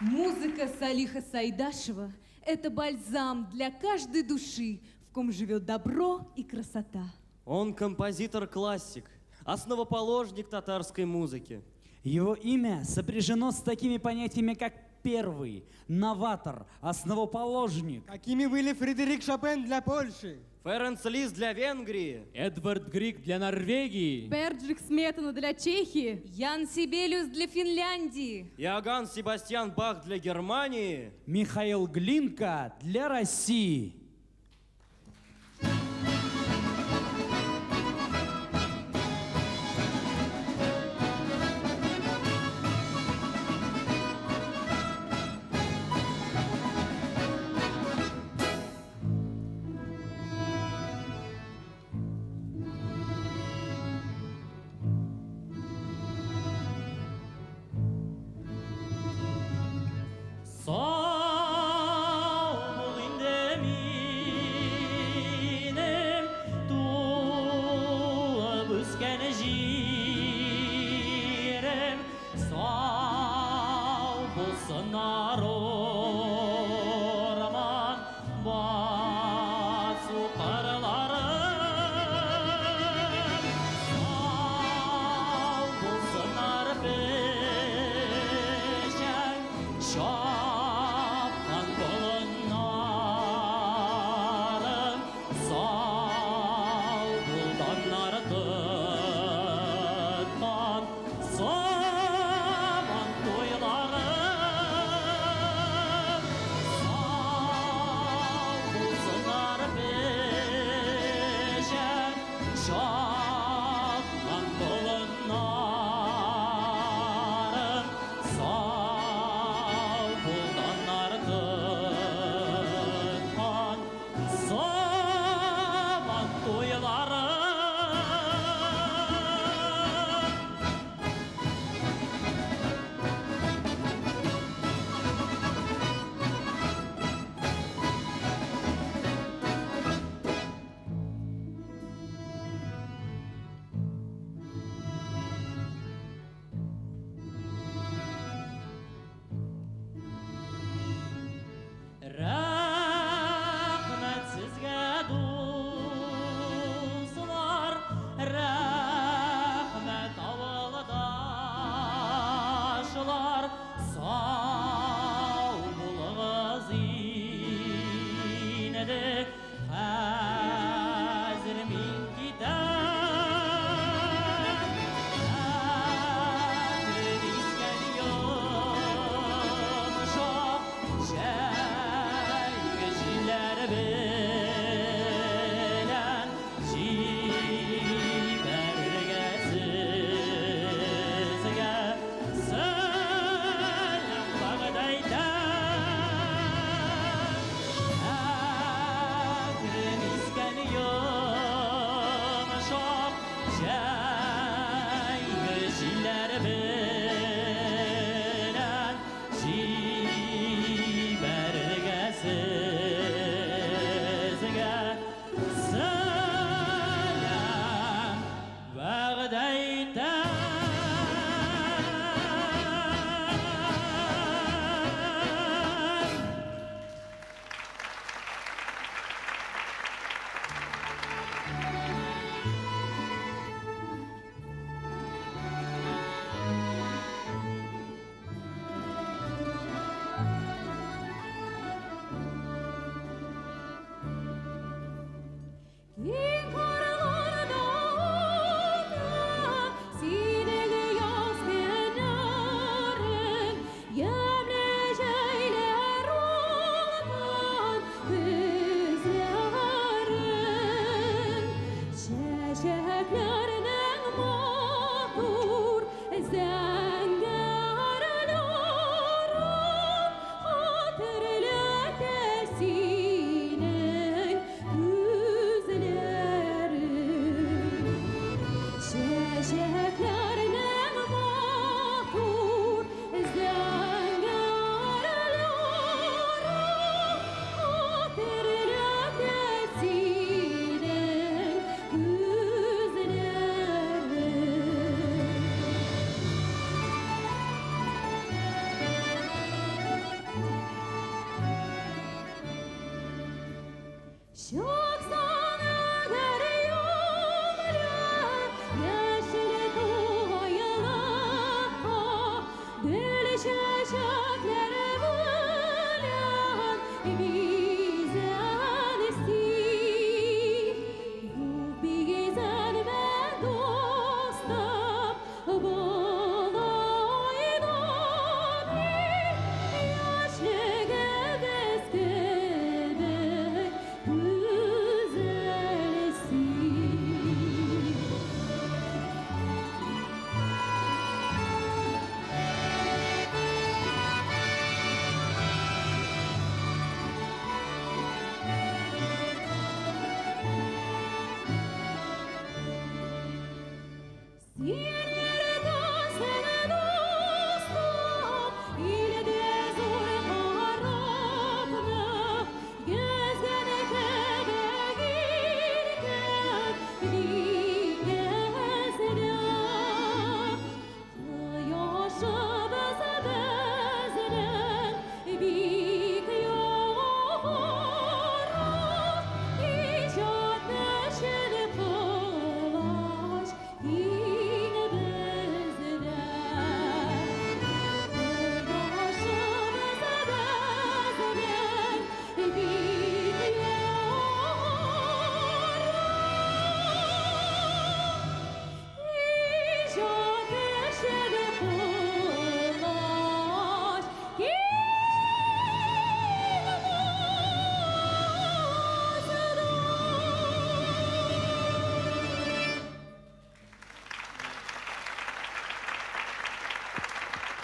Музыка Салиха Сайдашева – это бальзам для каждой души, в ком живет добро и красота. Он композитор-классик, основоположник татарской музыки. Его имя сопряжено с такими понятиями, как первый, новатор, основоположник. Какими были Фредерик Шопен для Польши, Ференц Лист для Венгрии, Эдвард Григ для Норвегии, Берджик Сметана для Чехии, Ян Сибелиус для Финляндии. Иоганн Себастьян Бах для Германии, Михаил Глинка для России. Sağ ol indeminim tuğab üsken jirem sağ bulsunlar orman basu karlarım sağ bulsunlar peşen şapkan kolonlarım sağ buldanlar tutman zaman toylarım sağ bulsunlar peşen şapkan kolonlarım sağ buldanlar tutman zaman toylarım. Rahmet sizge dostlar, rahmet avuldaşlar, sağ bulunuz yine de hazır min gider. Akredisken yumuşak,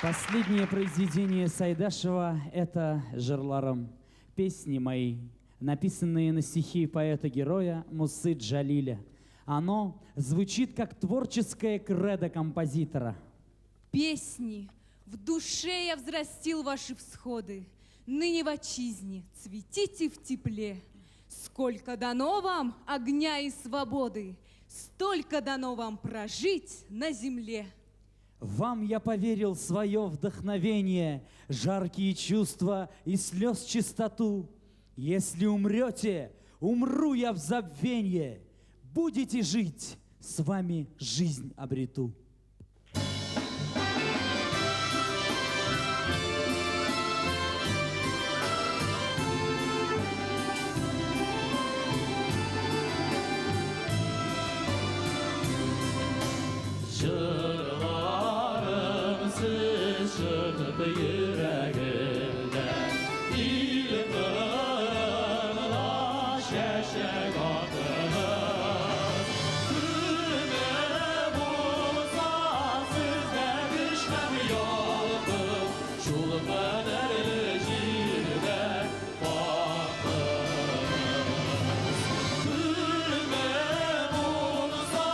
Последнее произведение Сайдашева – это «Жерларом песни мои», написанные на стихи поэта-героя Мусы Джалиля. Оно звучит как творческое кредо композитора. Песни, в душе я взрастил ваши всходы, ныне в отчизне цветите в тепле. Сколько дано вам огня и свободы, столько дано вам прожить на земле. Вам я поверил свое вдохновение, жаркие чувства и слез чистоту. Если умрете, умру я в забвенье. Будете жить, с вами жизнь обрету. Jırlarım siz çıkıp yüreğimden İlkırımla şeşek attınız Kime bulsa sizde düşmem yoktur Şul kaderli cilde baktınız Kime bulsa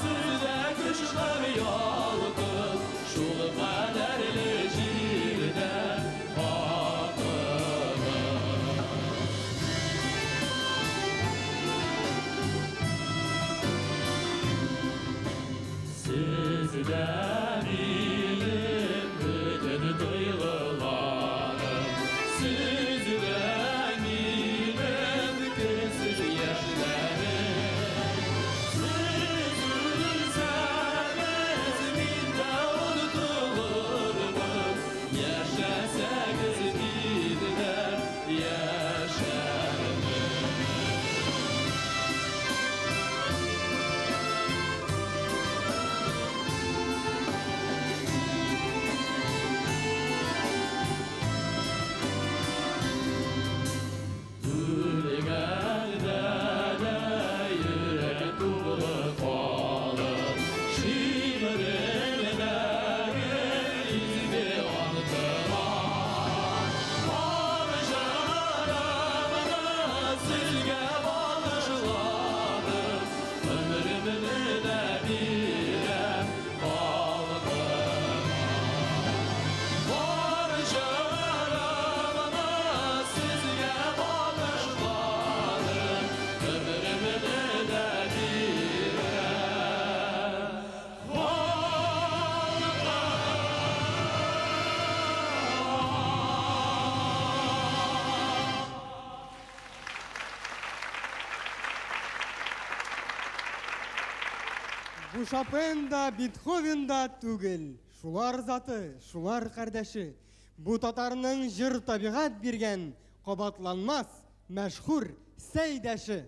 sizde düşmem yoktur Şul kaderli cilde Sizden ilim bütün duygularım Sizden ilim künsüz yaşlarım Siz ülseniz binde unutulur mu? Yaşasanız binde yaşar mı? Gölgede de yürek dolu kalır Şiirimdeki izi anıtılar Barışlarımda sizge bağışladım Ömrümü de bire bağladım Barışlarımda sizge bağışladım Ömrümü de bire Bu Chopin da, Beethoven da түгел. Шулар заты, шулар кардәше. Бу татарның җыр табигать биргән, кабатланмас, мәшһүр сәйдәше.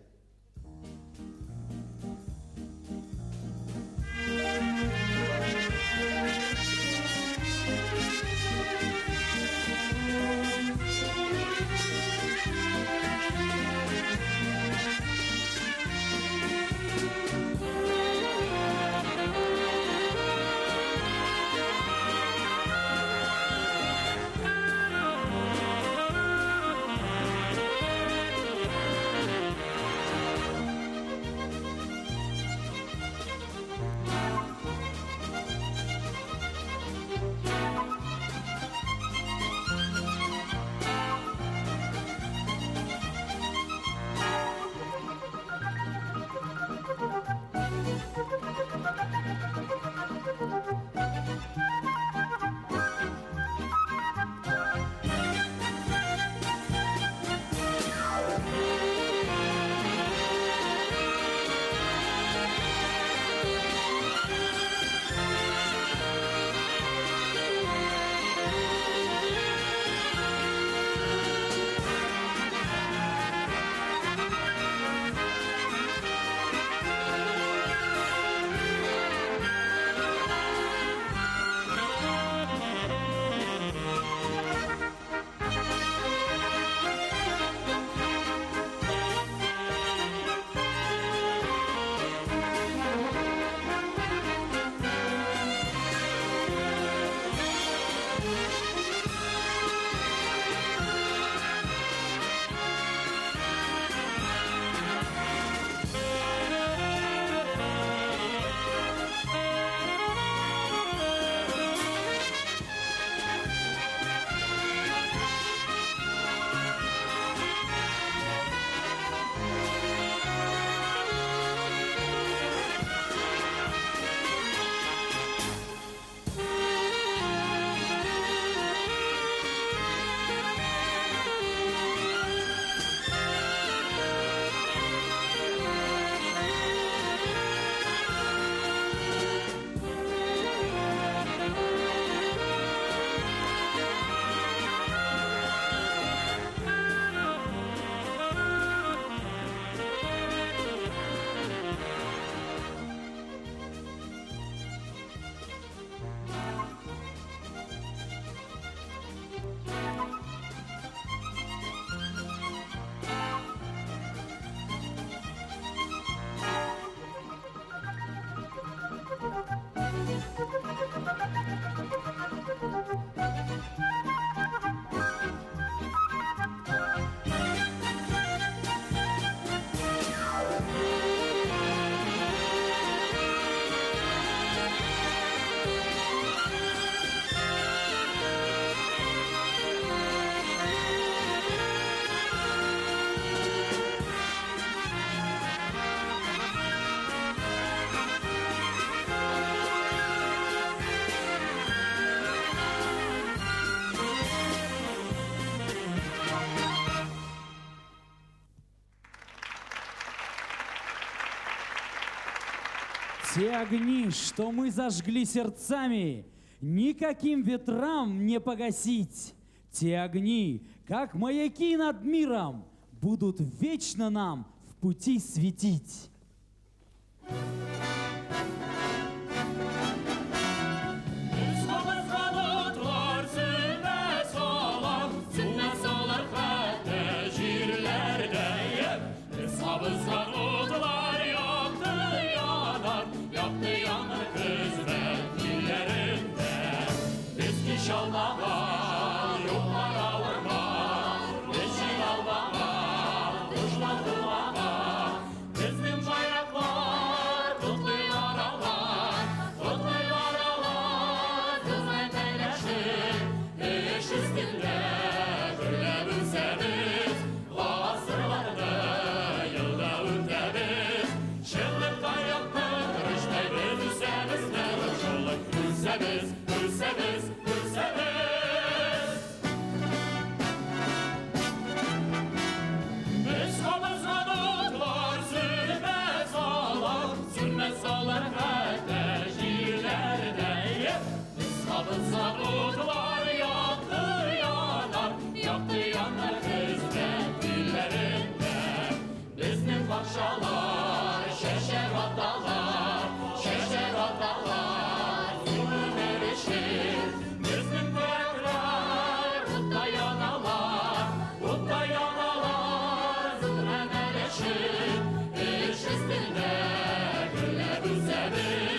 Те огни, что мы зажгли сердцами, никаким ветрам не погасить. Те огни, как маяки над миром, будут вечно нам в пути светить. Bizning bayroqlar, qutluylar Sebil